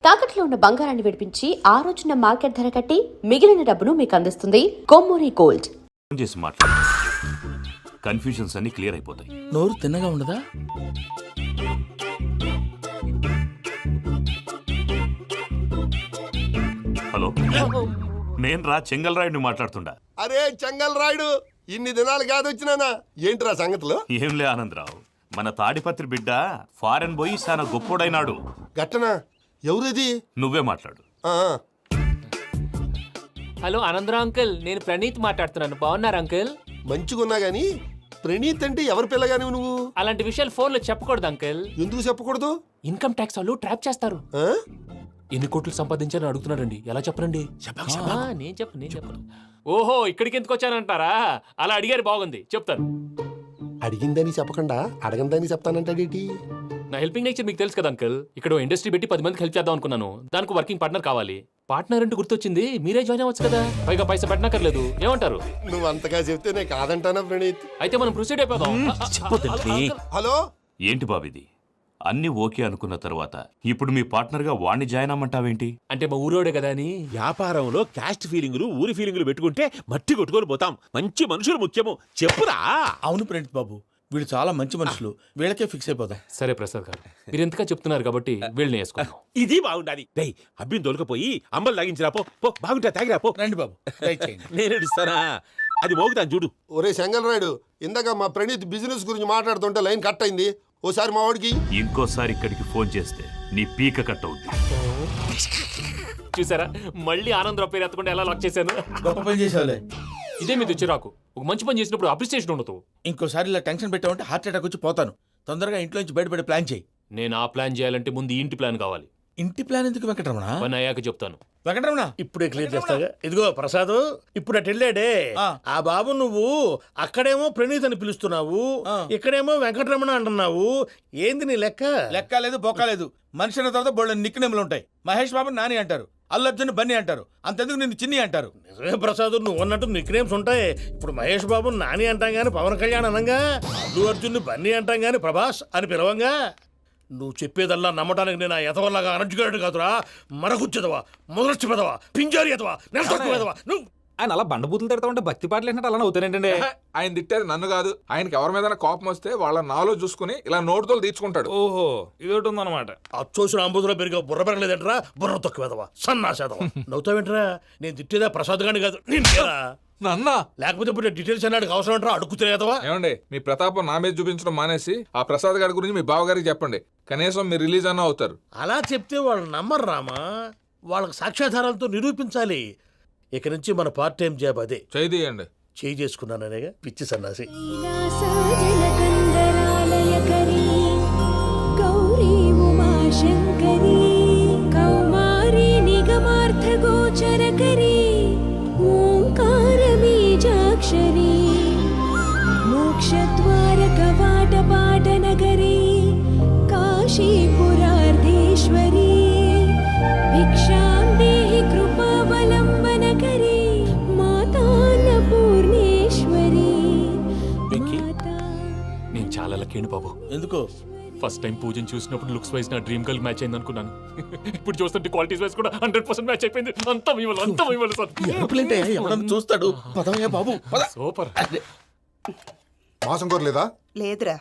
తాకట్లో ఉన్న బంగారాన్ని విడిపించి ఆ రోజున మార్కెట్ ధర కట్టి మిగిలిన డబ్బును మీకు అందిస్తుంది కొమ్మూరి గోల్డ్. చేసి మాట్లాడు, కన్ఫ్యూజన్స్ అన్ని క్లియర్ అయిపోతాయి. నోరు తిన్నగా ఉండదా? హలో, నేను చెంగల్ రాయుడిని మాట్లాడుతుండా. అరే చెంగల్ రాయుడు, ఇన్ని దినాలు కాదు వచ్చినానా? ఏంట్రా సంగతులు? ఏంలే ఆనందరావు, మన తాడిపత్రి బిడ్డ ఫారెన్ పోయి చాలా గొప్పోడైనాడు. గట్టనా? ఎవరిది? నువ్వే మాట్లాడు. హలో ఆనందరావు అంకుల్, నేను ప్రణీత్ మాట్లాడుతున్నాను. బాగున్నారు అంకుల్? మంచిగున్నా గాని ప్రణీత్ అంటే ఎవరి పిల్లగాని నువ్వు? అలాంటి విషయాలు ఫోన్ లో చెప్పకూడదు అంకుల్. ఎందుకు చెప్పకూడదు? ఇన్కమ్ ట్యాక్స్ వాళ్ళు ట్రాప్ చేస్తారు. ఆ? ఎన్ని కోట్లు సంపాదించాలని అడుగుతున్నారండి. ఎలా చెప్పరండి? నేను చెప్పను. ఓహో, ఇక్కడికి ఎందుకు వచ్చానంటారా? అలా అడిగారు, బాగుంది, చెప్తాను. అడిగిందని చెప్పకుండా అడగందని చెప్తానంటాడేటి? నా హెల్పింగ్ నేచర్ మీకు తెలుసు కదా అంకుల్. ఇక్కడ ఇండస్ట్రీ పెట్టి 10 మందికి హెల్ప్ చేద్దాం అనుకున్నాను. దానికి వర్కింగ్ పార్ట్నర్ కావాలి. పార్ట్నర్ అంటే గుర్తొచ్చింది, మీరే జాయిన్ అవ్వచ్చు కదా. పైగా పైసా పెట్టనక్కర్లేదు. ఏమంటారు? నువ్వు అంతగా చెప్తే నేను కాదంటానా ప్రణీత్? అయితే మనం ప్రొసీడ్ అయిపోదాం. హలో, ఏంటి బాబిది? అన్ని ఓకే అనుకున్న తర్వాత ఇప్పుడు మీ పార్ట్నర్ గా వాణ్ణి జాయిన్ అమ్మంటావేంటి? అంటే మా ఊరోడే కదా అని. వ్యాపారంలో క్యాస్ట్ ఫీలింగులు, ఊరి ఫీలింగులు పెట్టుకుంటే మట్టి కొట్టుకొని పోతాం. మంచి మనుషులు ముఖ్యము. చెప్పురా. అవును ప్రణీత్ బాబు, వీళ్ళు చాలా మంచి మనుషులు. వీళ్ళకే ఫిక్స్ అయిపోదాం. సరే ప్రసాద్ గారు, మీరు ఎంతగా చెప్తున్నారు కాబట్టి వీళ్ళని వేసుకున్నాం. ఇది బాగుండాలి. డై అబ్బిని తోలుకపోయి అంబలు తాగించిరా. పో బాగుంటా, తాగిరా పో. రండి బాబు, దయచేయండి. నేను ఇస్తానా? అది మోగుతాను చూడు. ఒరే చెంగల్ రాయుడు, ఇందాక మా ప్రణీత్ బిజినెస్ గురించి మాట్లాడుతుంటే లైన్ కట్ అయింది. ఓసారి మా వాడికి ఇంకోసారి ఇక్కడికి ఫోన్ చేస్తే నీ పీక కట్ అవుద్ది. చూసారా, మళ్ళీ ఆనందరావు పేరు ఎత్తకుండా ఎలా లాక్ చేశాను. గొప్ప పని చేసేవాళ్ళే. ఇదే మీ చిరాకు. ఒక మంచి పని చేసినప్పుడు అప్రిసియేషన్ ఉండదు. ఇంకోసారి ఇలా టెన్షన్ పెట్టామంటే హార్ట్ అటాక్ వచ్చి పోతాను. తొందరగా ఇంట్లో నుంచి బయటపడే ప్లాన్ చేయి. నేను ఆ ప్లాన్ చేయాలంటే ముందు ఇంటి ప్లాన్ కావాలి. ఇంటి ప్లాన్ ఎందుకు వెంకటరమణ? పని అయ్యాక చెప్తాను. వెంకటరమణ ఇప్పుడే క్లియర్ చేస్తాగా. ఇదిగో ప్రసాద్, ఇప్పుడు అటు వెళ్ళాడే ఆ. ఆ బాబు, నువ్వు అక్కడేమో ప్రణీత్ అని పిలుస్తున్నావు, ఆ. ఇక్కడేమో వెంకటరమణ అంటున్నావు. ఏంది నీ లెక్క? లెక్క లేదు, బొక్క లేదు. మనిషి అన్న తర్వాత బోళ్ళ నిక్నెములు ఉంటాయి. మహేష్ బాబు నాని అంటారు, అల్లు అర్జున్ బన్నీ అంటారు, అంతెందుకు నిన్ను చిన్ని అంటారు. నిజమే ప్రసాద్, నువ్వు అన్నట్టు నిక్ నేమ్స్ ఉంటాయి. ఇప్పుడు మహేష్ బాబు నాని అంటాం గాని పవన్ కళ్యాణ్ అనంగా, అల్లు అర్జున్ బన్నీ అంటాం గాని ప్రభాస్ అని పిలవంగా. నువ్వు చెప్పేదల్లా నమ్మటానికి నేను ఆ ఎతవల్లాగా అనర్జుకేటెడ్ కాదురా. మరగుచ్చదవా, మొదలచ్చి పెదవా, పింజారి ఎదవా, నెలసొక్కు పెదవా నువ్వు. ఆయన అలా బండబూతులు తిడతా ఉంటే భక్తి పాటలు ఏంటంటే అలా అవుతానంటే. ఆయన తిట్టేది నన్ను కాదు. ఆయనకి ఎవరి మీద కోపం వస్తే వాళ్ళ నాలో చూసుకుని ఇలా నోటుతో తీర్చుకుంటాడు. ఓహో, ఇదొకటి ఉందన్నమాట. అచ్చోసిన అంబుధులో పెరిగే బుర్ర పెరగలేదంటరా. బుర్ర తొక్కువేదవా, సన్నాసేదవా. నవ్వుతావేంట్రా? నేను తిట్టేదా ప్రసాద్ గాని కాదు, నిన్నేరా. నన్నా? లేకపోతే ఇప్పుడు డీటెయిల్స్ అన్నాడు అవసరం అంటారా? అడుగుతులేదవా? ఏమండి, మీ ప్రతాపం నా మీద చూపించడం మానేసి ఆ ప్రసాద్ గారి గురించి మీ బావగారికి చెప్పండి. కనీసం మీరు రిలీజ్ అన్న అవుతారు. అలా చెప్తే వాళ్ళు నమ్మరు రామా. వాళ్ళకి సాక్ష్యాధారాలతో నిరూపించాలి. ఇక నుంచి మన పార్ట్ టైం జాబ్ అదే. చేయండి. చేయి చేసుకున్నాననేగా పిచ్చి సన్నాసి. గౌరీ ఉమాశంకరీ కౌమారీ నిగమార్థగోచరకరీ ఓంకార బీజాక్షరీ మోక్షద్వార కవాట పాటనగరీ కాశీపురార్ధేశ్వరీ భిక్షాం దేహి కృపావలంబనకరీ మాతాన్నపూర్ణేశ్వరీ. నేను చాలా లక్కీ బాబు. ఎందుకు? ఫస్ట్ టైం పూజను చూసినప్పుడు లుక్స్ వైజ్ నా డ్రీమ్ గర్ల్ మ్యాచ్ అయింది అనుకున్నాను. ఇప్పుడు చూస్తుంటే క్వాలిటీస్ వైజ్ కూడా 100% మ్యాచ్ అయిపోయింది. అంతా మీ వల్ల సార్. ఎవడన్నా చూస్తాడు. పదవయ్యా బాబు, పద. సూపర్. మాసం కోరలేదా? లేదురా,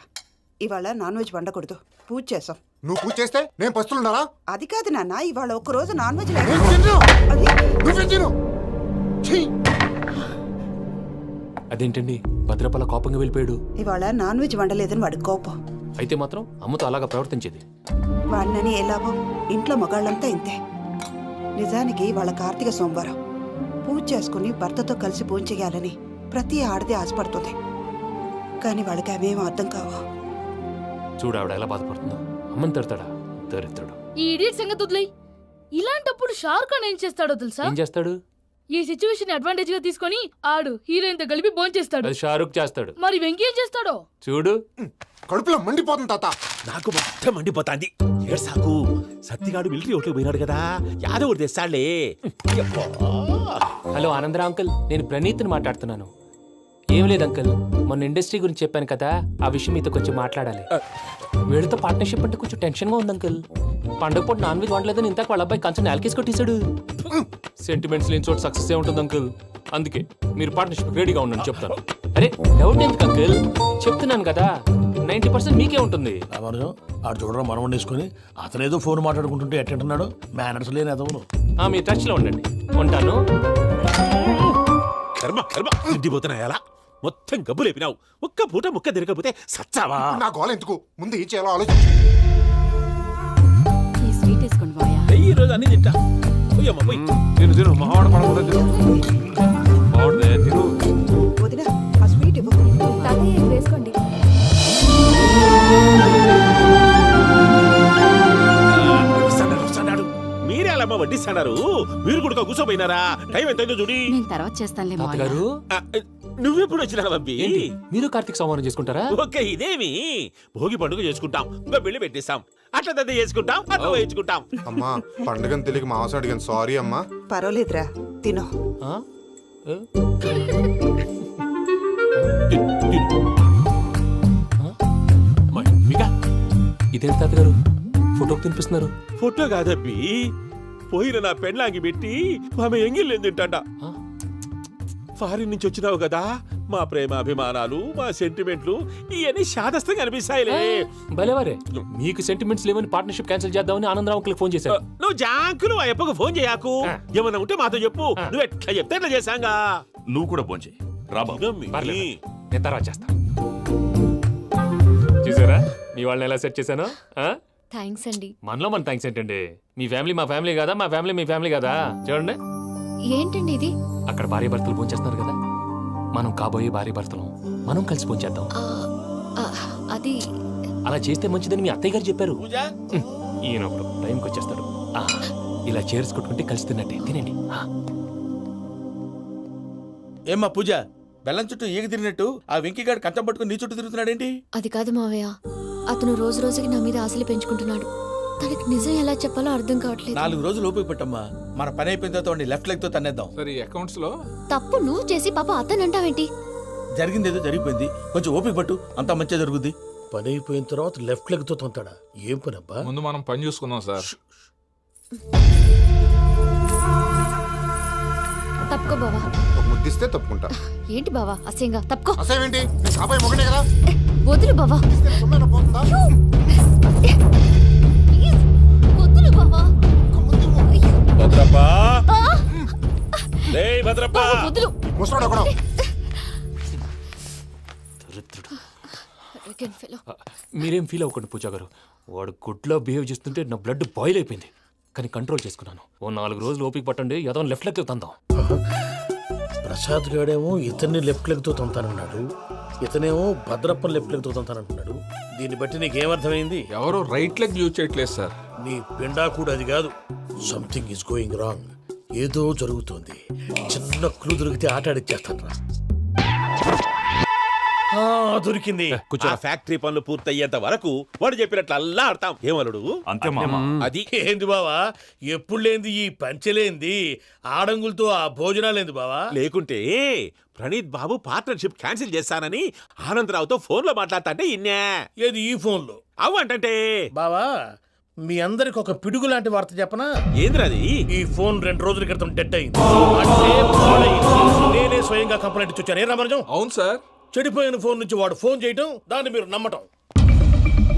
ఇవాళ నాన్ వెజ్ వండకూడదు. పూజ చేసాం. నువ్వు పూజ చేస్తే నేను పస్తులున్నారా? అది కాదు నాన్న, ఇవాళ ఒక్క రోజు నాన్ వెజ్ అదేంటండి, భద్రపల కోపంగా వెళ్ళిపోయాడు. ఇవాళ నాన్ వెజ్ వండలేదని వాడి కోపం. అయితే మాత్రం అమ్మతో అలాగా ప్రవర్తించేది. వాడినని ఏ లాభం? ఇంట్లో మగాళ్ళంతా ఇంతే. నిజానికి వాళ్ళ కార్తీక సోమవారం పూజ చేసుకుని భర్తతో కలిసి పూజ చేయాలని ప్రతి ఆడది ఆశపడుతుంది. కానీ వాళ్ళకి అవేం అర్థం కావు. చూడు ఆవిడ ఎలా బాధపడుతుందో. అమ్మని తిడతాడా దరిద్రుడు. ఈ ఇడియట్ సంగతి వదిలేయ్. ఇలాంటప్పుడు షారుఖ్ ఖాన్ ఏం చేస్తాడో తెలుసా? ఏం చేస్తాడు? ఈ సిచ్యువేషన్ అడ్వాంటేజ్ గా తీసుకొని ఆడు హీరోయిన్ తో కలిపి బోన్ చేస్తాడు. అది షారుఖ్ చేస్తాడు. మరి వెంకీ ఏం చేస్తాడో చూడు. కడుపులో మండిపోతుంది తాత. నాకు మొత్తం మండిపోతాంది. ఏడ్సాకు. సత్తిగాడు మిలిటరీ ఓట్లు పోయినాడు కదా, యాదవ్ తెస్తాడులే. హలో ఆనందరా అంకుల్, నేను ప్రణీత్ని మాట్లాడుతున్నాను. ఏం లేదు అంకుల్, మొన్న ఇండస్ట్రీ గురించి చెప్పాను కదా, ఆ విషయం మీతో కొంచెం మాట్లాడాలి. వీడితో పార్ట్నర్షిప్ అంటే కొంచెం టెన్షన్ గా ఉంది అంకుల్. పండగ పూట నాన్ వెజ్ వండలేదని ఇంతకు వాళ్ళ అబ్బాయి కంచెం నేలకేసి కొట్టేశాడు. సెంటిమెంట్స్ లేని చోట సక్సెస్ ఏ ఉంటుంది అంకుల్. అందుకే మీరు పార్ట్నర్షిప్ రెడీగా ఉండండి చెప్తాను. అరే డౌట్ ఎందుకు అంకుల్, చెప్తున్నాను కదా 90% మీకే ఉంటుంది. రామానుజం ఆడు చూడడం మనం వండేసుకొని అతనేదో ఫోన్ మాట్లాడుకుంటుంటే ఎట్టంటున్నాడు మేనర్స్ లేని అదవును. మీరు టచ్ లో ఉండండి. ఉంటాను. కర్మ కర్మ తిండిపోతున్నా ఎలా మొత్తం గబ్బు లేపినావు. ఒక్క పూట ముక్క తిరగకపోతే సచ్చావా? నా గోల ఎందుకు, ముందు ఏం చేయాలో ఆలోచించు. ఈ స్వీట్ వేసుకోండి బాయా. ఈ రోజు అన్ని తింటా. పోయమ్మ పోయి. తిను తిను మావాడ పడకుండా తిను. మావాడదే తిను. వదిన ఆ స్వీట్ ఇవ్వు. వేసుకోండి. వస్తాడు. మీరే అలా వడ్డిస్తాడారు. మీరు కూడా కూర్చోపోయినారా? టైం ఎంతైందో చూడి. నేను తర్వాత చేస్తానులే తాతగారు నువ్వెప్పుడు వచ్చినా అబ్బి? ఏంటి మీరు కార్తీక్ సంహారం చేసుకుంటారా? ఓకే ఇదేమి భోగి పండుగ చేసుకుంటాం, ఇంకా పెళ్లి పెట్టేస్తాం, అట్లా దద్ద చేసుకుంటాం, అట్లా వేయించుకుంటాం. అమ్మా పండుగని తెలియక మాంసం అడిగాను, సారీ అమ్మా. పర్వాలేదురా తినో. ఆ? ఏ? ఇదేంటి తాతగారు ఫోటోకి తినిపిస్తున్నారు? ఫోటో కాదబ్బి, పోయిన నా పెళ్ళాంగి పెట్టి ఆమె ఎంగిల్లేం తింటాడ. ఫారిన్ నుంచి వచ్చినావు కదా, మా ప్రేమ అభిమానాలు మా సెంటిమెంట్లు ఇవన్నీ శాదస్తంగా అనిపిస్తాయిలే. భలేవారే, మీకు సెంటిమెంట్స్ లేవని పార్ట్నర్షిప్ క్యాన్సిల్ చేద్దామని ఆనందరావు అంకుల్కి ఫోన్ చేశారు. నువ్వు జాంకులు ఆ అప్పకు ఫోన్ చేయకు. ఏమన్నా ఉంటే మాతో చెప్పు. నువ్వు ఎట్లా చెప్తే ఎట్లా చేశాంగా. నువ్వు కూడా పోంచే రాబా. పర్లేదు, నేను తర్వాత చేస్తా. చూసారా మీ వాళ్ళని ఎలా సెట్ చేశాను? థ్యాంక్స్ అండి. మనలో మన థ్యాంక్స్ ఏంటండి? మీ ఫ్యామిలీ మా ఫ్యామిలీ కదా, మా ఫ్యామిలీ మీ ఫ్యామిలీ కదా. చూడండి ఏంటండి ఇది? అక్కడ భార్య భర్తలు భోంచేస్తున్నారు కదా, మనం కాబోయే భార్య భర్తలు మనం కలిసి భోంచేద్దాం. అది అలా చేస్తే మంచిదని మీ అత్తయ్య గారు చెప్పారు. పూజ ఈయన ఒకడు టైంకి వచ్చేస్తాడు. ఇలా చేర్స్ కొట్టుకుంటే కలిసి తిన్నట్టే. తినండి. ఏమ్మా పూజ, బెల్లం చుట్టూ ఈగ తిరిగినట్టు ఆ వెంకీగాడు కంచం పట్టుకుని నీ చుట్టూ తిరుగుతున్నాడేంటి? అది కాదు మావయ్య, అతను రోజు రోజుకి నా మీద ఆశలు పెంచుకుంటున్నాడు. తనకి నిజం ఎలా చెప్పాలో అర్థం కావట్లేదు. 4 రోజులు ఓపిక పట్టమ్మా, మన పని అయిపోయిన తర్వాత వాడిని లెఫ్ట్ లెగ్ తో తన్నేద్దాం. సరే అకౌంట్స్ లో తప్పు నువ్వు చేసి పాప అతను అంటావేంటి? జరిగింది ఏదో జరిగిపోయింది, కొంచెం ఓపిక పట్టు, అంతా మంచిగా జరుగుద్ది. పని అయిపోయిన తర్వాత లెఫ్ట్ లెగ్ తో తొంతాడా? ఏం పని అబ్బా? ముందు మనం పని చూసుకుందాం సార్. తప్పుకో బావా. ఒక ముద్దిస్తే తప్పుకుంటా. ఏంటి బావా అసహ్యంగా? తప్పుకో. అసేమేంటి, నేను కాబోయే మొగనే కదా. వదులు బావా. ఇస్తే సొమ్మేనా పోతుందా? ప్లీజ్, వదులు బావా. భద్రప్పా లే భద్రప్పా. వదులు. ముసలోడు ఒకడు. Arrogant fellow. మీరేం ఫీల్ అవ్వకండి పూజా గారు. వాడు గుడ్లో బిహేవ్ చేస్తుంటే నా బ్లడ్ బాయిల్ అయిపోయింది, కానీ కంట్రోల్ చేసుకున్నాను. ఓ 4 రోజులు ఓపిక పట్టండి, ఏదో లెఫ్ట్ లెక్క తందాం. ప్రసాద్ గాడేమో ఇతన్ని లెఫ్ట్ లెగ్ తో తొంతానన్నాడు, ఇతనేమో భద్రప్పని లెఫ్ట్ లెగ్ తో తొంతానంటున్నాడు. దీన్ని బట్టి నీకేమర్థమైంది? ఎవరు రైట్ లెగ్ యూజ్ చేయట్లేదు సార్. నీ పిండా కూడా అది కాదు. Something is going wrong. ఏదో జరుగుతోంది. చిన్న క్లూ దొరికితే ఆట ఆడిచ్చేస్తాను రా. దొరికింది. ఆ ఫ్యాక్టరీ పనులు పూర్తయ్యేంత వరకు వాడు చెప్పినట్లు అల్లా ఆడతాం. ఏమలుడు అంతే మామ. అది ఏంది బావా, ఎప్పుడు లేంది ఈ పంచలేంది, ఆడంగులతో ఆ భోజనాలేంది బావా? లేకుంటే ప్రణీత్ బాబు పార్ట్నర్షిప్ క్యాన్సిల్ చేస్తానని ఆనందరావుతో ఫోన్ లో మాట్లాడతాంటే ఇన్నే. ఏది ఈ ఫోన్లో? అవ్వంటే బావా, మీ అందరికి ఒక పిడుగు లాంటి వార్త చెప్పనా? ఏంద్రది? ఈ ఫోన్ 2 రోజుల క్రితం డెడ్ అయింది. అంటే పాడైంది. నేనే స్వయంగా కంప్లైంట్ ఇచ్చి వచ్చాను. ఏ రామరాజం? అవును సార్. చెడిపోయిన ఫోన్ నుంచి వాడు ఫోన్ చేయటం, దాన్ని మీరు నమ్మటం.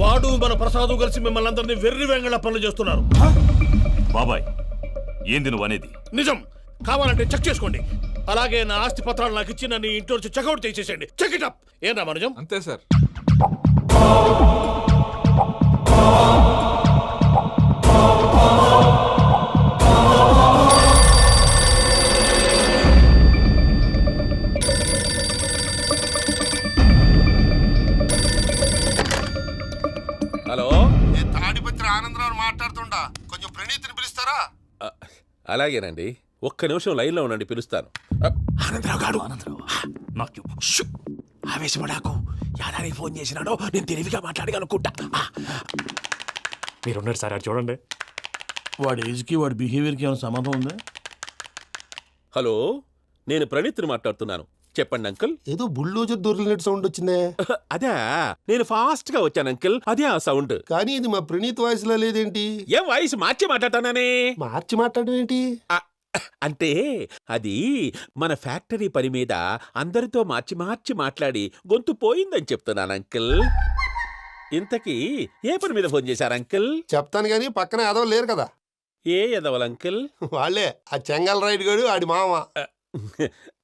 వాడు మన ప్రసాదు కలిసి మిమ్మల్ని అందరినీ వెర్రి వెంగళ పనులు చేస్తున్నారు. బాబాయ్ ఏంది నువ్వు అనేది? నిజం. కావాలంటే చెక్ చేసుకోండి. అలాగే నా ఆస్తి పత్రాలు నాకు ఇచ్చి నన్ను ఇంట్లో నుంచి చెక్అౌట్ చేసేసండి. Check it up. ఏం రామరాజం? అంతే సార్. హలో, నేను తాడిపత్రి ఆనందరావు మాట్లాడుతుండా, కొంచెం ప్రణీతిని పిలుస్తారా? అలాగేనండి, ఒక్క నిమిషం లైన్ లో ఉండండి, పిలుస్తాను. ఆనందరావు గాడు. నాకు చెప్పు. ఆవేశపడాకు. యాదానికి ఫోన్ చేసినాడో నేను తెలివిగా మాట్లాడగలనుకుంటా. మీరున్నారు సార్, అది చూడండి. వాడి ఏజ్కి వాడి బిహేవియర్కి ఏమైనా సంబంధం ఉందా? హలో, నేను ప్రణీత్ని మాట్లాడుతున్నాను. చెప్పండి అంకుల్. ఏదో బుల్డోజర్ దొరికినట్టు సౌండ్ వచ్చిందే. అదే నేను ఫాస్ట్ గా వచ్చాను అంకుల్, అదే ఆ సౌండ్. కానీ ఇది మా ప్రణీత్ వాయిస్ లో లేదేంటి? ఏం వాయిస్ మార్చి మాట్లాడతానే? మార్చి మాట్లాడడం ఏంటి? అంటే అది మన ఫ్యాక్టరీ పని మీద అందరితో మార్చి మార్చి మాట్లాడి గొంతు పోయిందని చెప్తున్నాను అంకుల్. ఇంతకీ ఏ పని మీద ఫోన్ చేశారు అంకుల్? చెప్తాను గానీ పక్కన ఎదవ లేరు కదా. ఏ ఎదవలు అంకుల్? వాళ్ళే ఆ చెంగల్ రైడ్ గడు ఆడి మామ.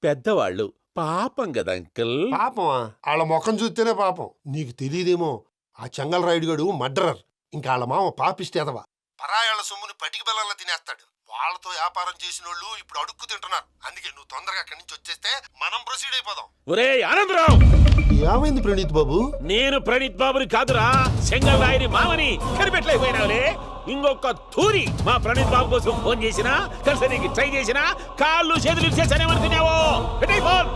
పెద్దవాళ్ళు పాపం కదా అంకుల్. పాపమా? వాళ్ళ ముఖం చూస్తేనే పాపం. నీకు తెలియదేమో, ఆ చెంగల్ రైడ్ గడు మర్డరర్. ఇంకా వాళ్ళ మామ పాపిస్తే ఎదవ. పరాయాళ్ళ సొమ్ముని పటికి బెల్లంలో తినేస్తాడు. వాళ్ళతో వ్యాపారం చేసిన వాళ్ళు ఇప్పుడు అడుక్కు తింటున్నారు. అందుకే నువ్వు తొందరగా అక్కడి నుంచి వచ్చేస్తే మనం ప్రొసీడ్ అయిపోదాం. ఒరే ఆనందరావు, ఏమైంది ప్రణీత్ బాబు? నేను ప్రణీత్ బాబుని కాదురా, సెంగల్ రాయని మామని కనిపెట్టలేకపోయినావులే. ఇంకొక తూరి మా ప్రణీత్ బాబు కోసం ఫోన్ చేసినా, కలిసి నీకు ట్రై చేసినా కాళ్ళు చేతులు చేశానేమనుకున్నావో. పెట్టేయ్ ఫోన్.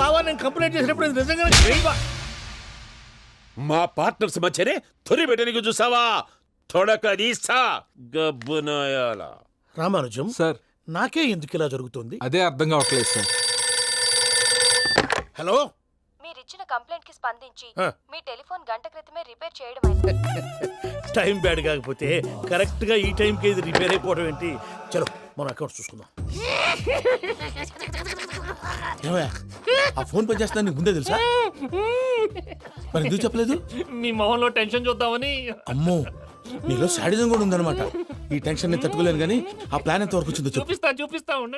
బావా నేను కంప్లైంట్ చేసినప్పుడు ఇది నిజంగా చేయవా? మా పార్ట్నర్స్ మధ్యనే తొలి పెట్టడానికి చూసావా? తొడక తీస్తా గబ్బునాయాల. రామానుజం సార్ నాకే ఎందుకు ఇలా జరుగుతుంది? అదే అర్థం కావట్లేదు సార్. హలో, మీరిచ్చిన కంప్లైంట్ కి స్పందించి ఆ. మీ టెలిఫోన్ గంట క్రితమే రిపేర్ చేయడం టైం బ్యాడ్ కాకపోతే కరెక్ట్ గా ఈ టైంకి ఇది రిపేర్ అయిపోవడం ఏంటి? చలో మన అకౌంట్స్ చూసుకుందాం. ఏమయ్య, ఆ ఫోన్ పని చేస్తా నీకు ముందే తెలుసా? మరి ఎందుకు చెప్పలేదు? మీ మొహంలో టెన్షన్ చూద్దామని. అమ్మో, నీలో శాడిజం కూడా ఉందన్నమాట. ఈ టెన్షన్ ని తట్టుకోలేను కానీ ఆ ప్లాన్ ఎంత వరకు వచ్చిందో చెప్పు. చూపిస్తా ఉండండి.